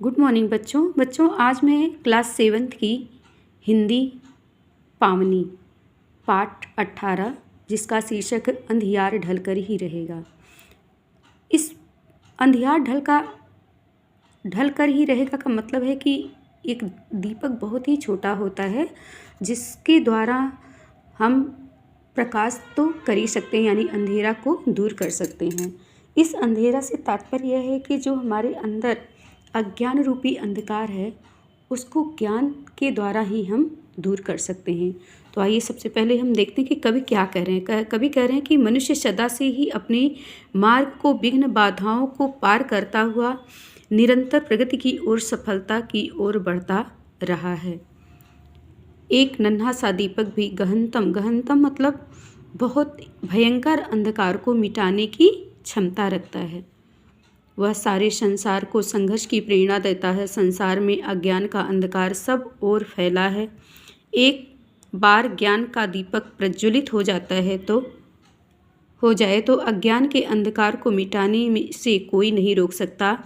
Good morning बच्चों आज मैं क्लास 7th की हिंदी पावनी पाठ 18 जिसका शीर्षक अंधियार ढलकर ही रहेगा। इस अंधियार ढलकर ही रहेगा का मतलब है कि एक दीपक बहुत ही छोटा होता है जिसके द्वारा हम प्रकाश तो कर ही सकते हैं, यानी अंधेरा को दूर कर सकते हैं। इस अंधेरा से तात्पर्य यह है कि जो हमारे अंदर अज्ञान रूपी अंधकार है उसको ज्ञान के द्वारा ही हम दूर कर सकते हैं। तो आइए सबसे पहले हम देखते हैं कि कवि क्या कह रहे हैं। कवि कह रहे हैं कि मनुष्य सदा से ही अपने मार्ग को विघ्न बाधाओं को पार करता हुआ निरंतर प्रगति की ओर, सफलता की ओर बढ़ता रहा है। एक नन्हा सा दीपक भी गहनतम मतलब बहुत भयंकर अंधकार को मिटाने की क्षमता रखता है। वह सारे संसार को संघर्ष की प्रेरणा देता है। संसार में अज्ञान का अंधकार सब ओर फैला है। एक बार ज्ञान का दीपक प्रज्वलित हो जाए तो अज्ञान के अंधकार को मिटाने से कोई नहीं रोक सकता।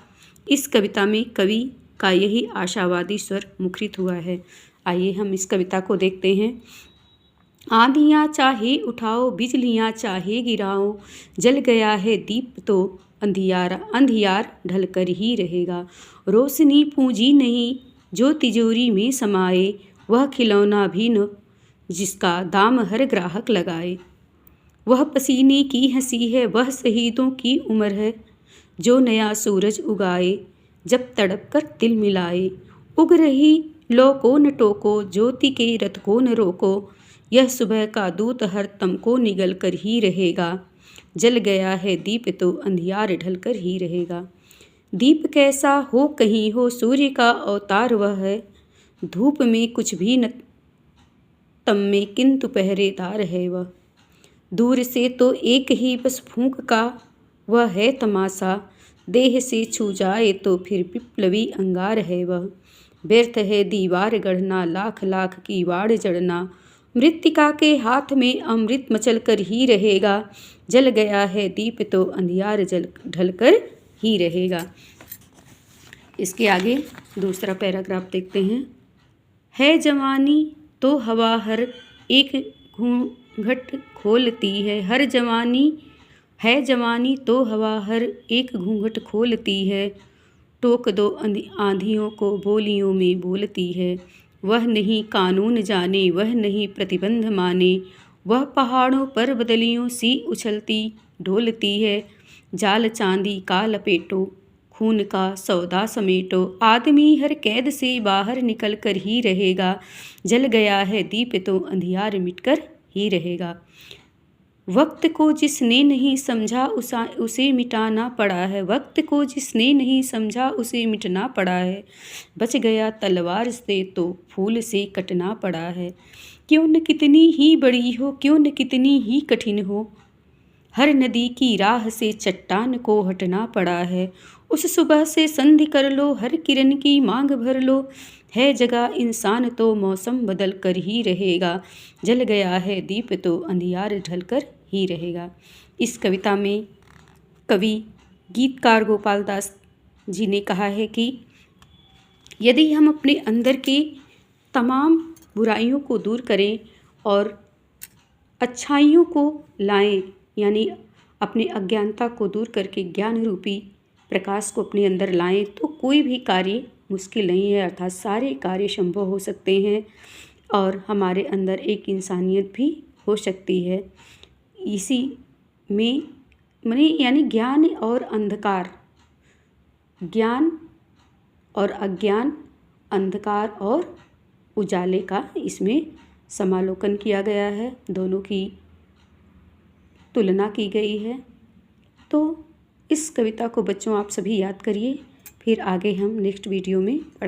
इस कविता में कवि का यही आशावादी स्वर मुखरित हुआ है। आइए हम इस कविता को देखते हैं। आंधियाँ चाहे उठाओ, बिजलियाँ चाहे गिराओ, जल गया है दीप तो अंधियार ढलकर ही रहेगा। रोशनी पूंजी नहीं जो तिजोरी में समाए, वह खिलौना भी न जिसका दाम हर ग्राहक लगाए। वह पसीने की हंसी है, वह शहीदों की उम्र है, जो नया सूरज उगाए जब तड़प कर तिल मिलाए। उग रही लो को न टोको, ज्योति के रथ को न रोको, यह सुबह का दूत हर तम को निगल कर ही रहेगा। जल गया है दीप तो अंधियार ढलकर ही रहेगा। दीप कैसा हो कहीं हो, सूर्य का अवतार वह है, धूप में कुछ भी न तम में किंतु पहरेदार है वह। दूर से तो एक ही बस फूंक का वह है तमाशा, देह से छू जाए तो फिर विप्लवी अंगार है वह। व्यर्थ है दीवार गढ़ना, लाख लाख की वाड़ जड़ना, मृत्तिका के हाथ में अमृत मचल कर ही रहेगा। जल गया है दीप तो अंधियार ढलकर ही रहेगा। इसके आगे दूसरा पैराग्राफ देखते हैं। है जवानी तो हवा हर एक घूंघट खोलती है, हर जवानी है जवानी तो हवा हर एक घूंघट खोलती है। टोक दो आंधियों को बोलियों में बोलती है, वह नहीं कानून जाने, वह नहीं प्रतिबंध माने, वह पहाड़ों पर बदलियों सी उछलती ढोलती है। जाल चांदी का लपेटो, खून का सौदा समेटो, आदमी हर कैद से बाहर निकल कर ही रहेगा। जल गया है दीप तो अंधियार मिटकर ही रहेगा। वक्त को जिसने नहीं समझा उसे मिटाना पड़ा है, वक्त को जिसने नहीं समझा उसे मिटना पड़ा है। बच गया तलवार से तो फूल से कटना पड़ा है। क्यों न कितनी ही बड़ी हो, क्यों न कितनी ही कठिन हो, हर नदी की राह से चट्टान को हटना पड़ा है। उस सुबह से संधि कर लो, हर किरण की मांग भर लो, है जगह इंसान तो मौसम बदल कर ही रहेगा। जल गया है दीप तो अंधियार ढलकर ही रहेगा। इस कविता में कवि गीतकार गोपाल दास जी ने कहा है कि यदि हम अपने अंदर की तमाम बुराइयों को दूर करें और अच्छाइयों को लाएं, यानी अपने अज्ञानता को दूर करके ज्ञान रूपी प्रकाश को अपने अंदर लाएं, तो कोई भी कार्य मुश्किल नहीं है, अर्थात सारे कार्य संभव हो सकते हैं और हमारे अंदर एक इंसानियत भी हो सकती है। इसी में यानी ज्ञान और अंधकार, ज्ञान और अज्ञान, अंधकार और उजाले का इसमें समालोकन किया गया है, दोनों की तुलना की गई है। तो इस कविता को बच्चों आप सभी याद करिए, फिर आगे हम नेक्स्ट वीडियो में पढ़ाएंगे।